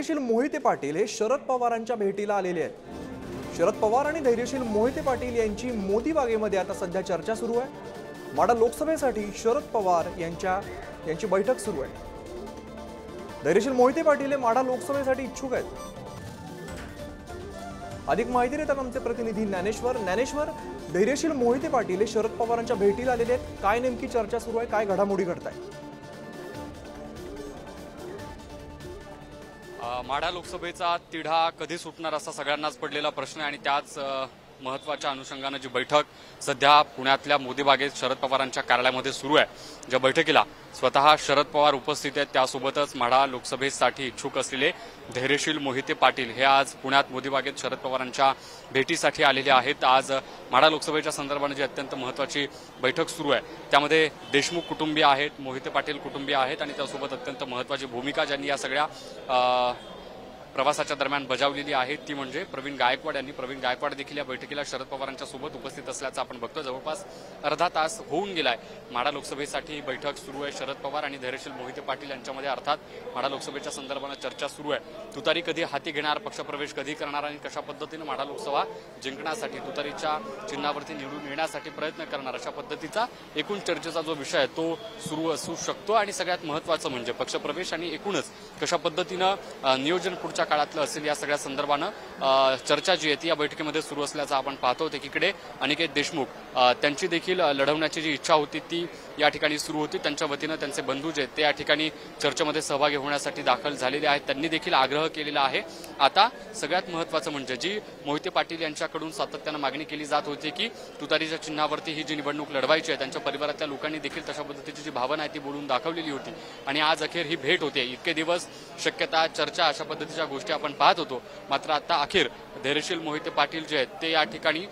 प्रगतिशील मोहिते पाटील हे शरद पवारांच्या भेटीला आलेले आहेत। शरद पवार आणि धैर्यशील मोहिते पाटील यांची मोदी बागेमध्ये आता सध्या चर्चा सुरू आहे। माढा लोकसभेसाठी शरद पवार यांची बैठक सुरू आहे। धैर्यशील मोहिते पाटील हे माढा लोकसभेसाठी इच्छुक आहेत। अधिक माहिती देतात आमचे प्रतिनिधी ज्ञानेश्वर। धैर्यशील मोहिते पाटील हे शरद पवारांच्या भेटीला आलेले आहेत। काय नेमकी चर्चा सुरू आहे, काय घडामोडी घडतायत? माढा लोकसभेचा तिढा कधी सुटणार असा सगळ्यांनाच पडलेला प्रश्न आहे आणि त्याच महत्त्वाच्या अनुषंगाने जी बैठक सध्या पुण्यातल्या मोदी बागेत शरद पवारांच्या कार्यालयामध्ये सुरू आहे। ज्या बैठकीला स्वतः शरद पवार उपस्थित आहेत, त्यासोबतच माढा लोकसभेसाठी इच्छुक असलेले धैर्यशील मोहिते पाटील हे आज पुण्यात मोदी बागेत शरद पवारांच्या भेटीसाठी आलेले आहेत। आज माढा लोकसभेच्या संदर्भाने जी अत्यंत महत्त्वाची बैठक सुरू आहे त्यामध्ये देशमुख कुटुंबीय आहेत, मोहिते पाटील कुटुंबीय आहेत आणि त्यासोबत अत्यंत महत्त्वाची भूमिका ज्यांनी या सगळ्या प्रवासाच्या दरम्यान बजावलेली आहे ती म्हणजे प्रवीण गायकवाड यांनी। प्रवीण गायकवाड देखील या बैठकीला शरद पवारांच्या सोबत उपस्थित असल्याचं आपण बघतो। जवळपास अर्धा तास होऊन गेलाय माढा लोकसभेसाठी बैठक सुरू आहे। शरद पवार आणि धैर्यशील मोहिते पाटील यांच्यामध्ये अर्थात माढा लोकसभेच्या संदर्भाने चर्चा सुरू आहे। तुतारी कधी हाती घेणार, पक्षप्रवेश कधी करणार आणि कशा पद्धतीने माढा लोकसभा जिंकण्यासाठी तुतारीच्या चिन्हावरती निवडून येण्यासाठी प्रयत्न करणार अशा पद्धतीचा एकूण चर्चेचा जो विषय आहे तो सुरू असू शकतो। आणि सगळ्यात महत्त्वाचं म्हणजे पक्षप्रवेश आणि एकूणच कशा पद्धतीनं नियोजन पुढच्या काळातलं असेल या सगळ्या संदर्भानं चर्चा जी आहे ती या बैठकीमध्ये सुरू असल्याचं आपण पाहतो। एकीकडे अनिकेत देशमुख त्यांची देखील लढवण्याची जी इच्छा होती ती या ठिकाणी सुरू होती। त्यांच्या वतीनं त्यांचे बंधू जे ते या ठिकाणी चर्चेमध्ये सहभागी होण्यासाठी दाखल झालेले आहेत। त्यांनी देखील आग्रह केलेला आहे। आता सगळ्यात महत्त्वाचं म्हणजे जी मोहिते पाटील यांच्याकडून सातत्यानं मागणी केली जात होती की तुतारीच्या चिन्हावरती ही जी निवडणूक लढवायची आहे, त्यांच्या परिवारातल्या लोकांनी देखील तशा पद्धतीची जी भावना आहे ती बोलून दाखवलेली होती आणि आज अखेर ही भेट होते। इतके दिवस शक्यता, चर्चा अशा पद्धतीच्या गोष्टी आपण पाहत होतो, मात्र आता अखेर धैर्यशील मोहिते पाटील जे आहेत ते या ठिकाणी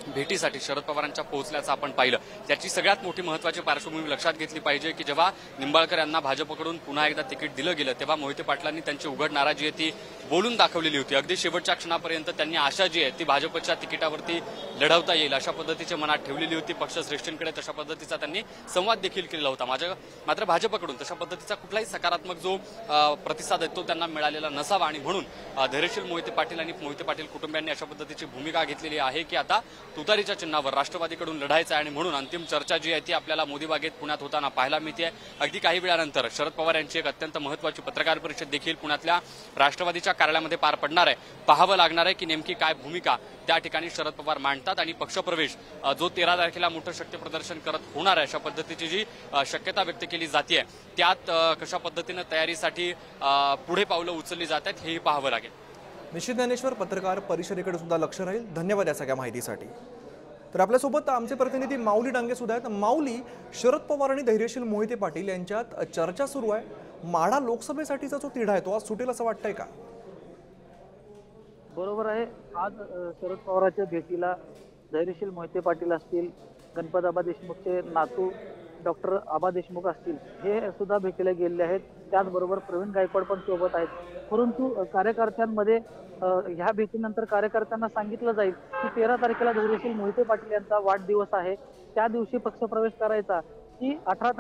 भेटीसाठी शरद पवारांच्या पोहोचल्याचं आपण पाहिलं। त्याची सगळ्यात मोठी महत्त्वाची पार्श्वभूमी लक्षात घेतली पाहिजे की जेव्हा निंबाळकर यांना भाजपकडून पुन्हा एकदा तिकीट दिलं गेलं तेव्हा मोहिते पाटलांनी त्यांची उघड नाराजी आहे ती बोलून दाखवलेली होती। अगदी शेवटच्या क्षणापर्यंत त्यांनी आशा जी आहे ती भाजपच्या तिकिटावरती लढवता येईल अशा पद्धतीची मनात ठेवलेली होती। पक्षश्रेष्ठींकडे तशा पद्धतीचा त्यांनी संवाद देखील केलेला होता। मात्र भाजपकडून तशा पद्धतीचा कुठलाही सकारात्मक जो प्रतिसाद आहे तो त्यांना मिळालेला नसावा आणि म्हणून धैर्यशील मोहिते पाटील आणि मोहिते पाटील कुटुंबियांनी अशा पद्धतीची भूमिका घेतलेली आहे की आता तुतारीच्या चिन्हावर राष्ट्रवादीकडून लढायचं आहे आणि म्हणून अंतिम चर्चा जी आहे ती आपल्याला मोदी बागेत पुण्यात होताना पाहायला मिळते। अगदी काही वेळानंतर शरद पवार यांची एक अत्यंत महत्त्वाची पत्रकार परिषद देखील पुण्यातल्या राष्ट्रवादीच्या कार्यालयामध्ये पार पडणार आहे। पाहावं लागणार आहे की नेमकी काय भूमिका त्या ठिकाणी शरद पवार मांडतात आणि पक्षप्रवेश जो 13 तारखेला मोठं शक्ती प्रदर्शन करत होणार आहे अशा पद्धतीची जी शक्यता व्यक्त केली जाते त्यात कशा पद्धतीनं तयारीसाठी पुढे पावलं उचलली जात आहेत हेही पाहावं लागेल। निश्चित ज्ञानेश्वर, पत्रकार परिषदेकडे सुद्धा लक्ष राहील। धन्यवाद या सगळ्या माहितीसाठी। तर आपल्यासोबत आमचे प्रतिनिधी माऊली डांगे सुद्धा आहेत। माऊली, शरद पवार आणि धैर्यशील मोहिते पाटील यांच्यात चर्चा सुरू आहे। माढा लोकसभेसाठीचा जो तिढा आहे तो आज सुटेल असं वाटतंय का? बरोबर आहे। आज शरद पवारांच्या भेटीला धैर्यशील मोहिते पाटील असतील, गणपत आबा देशमुखचे नातू डॉक्टर आबा देशमुख असतील, हे सुद्धा भेटीला गेलेले आहेत। त्याचबरोबर प्रवीण गायकवाड पण सोबत आहेत। परंतु कार्यकर्त्यांमध्ये ह्या भेटीनंतर कार्यकर्त्यांना सांगितलं जाईल की 13 तारखेला धैर्यशील मोहिते पाटील यांचा वाढदिवस आहे, त्या दिवशी पक्षप्रवेश करायचा की 18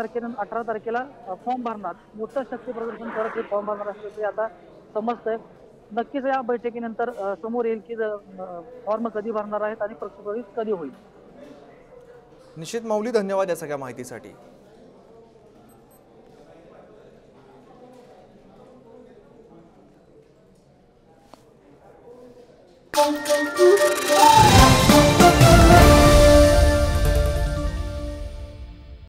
तारखेला फॉर्म भरणार, मोठं शक्ती प्रदर्शन करत हे फॉर्म भरणार असतं ते आता समजतंय। नक्कीच या बैठकीनंतर समोर येईल की फॉर्म कधी भरणार आहेत आणि पक्षप्रवेश कधी होईल। निश्चित माऊली, धन्यवाद या सगळ्या माहितीसाठी।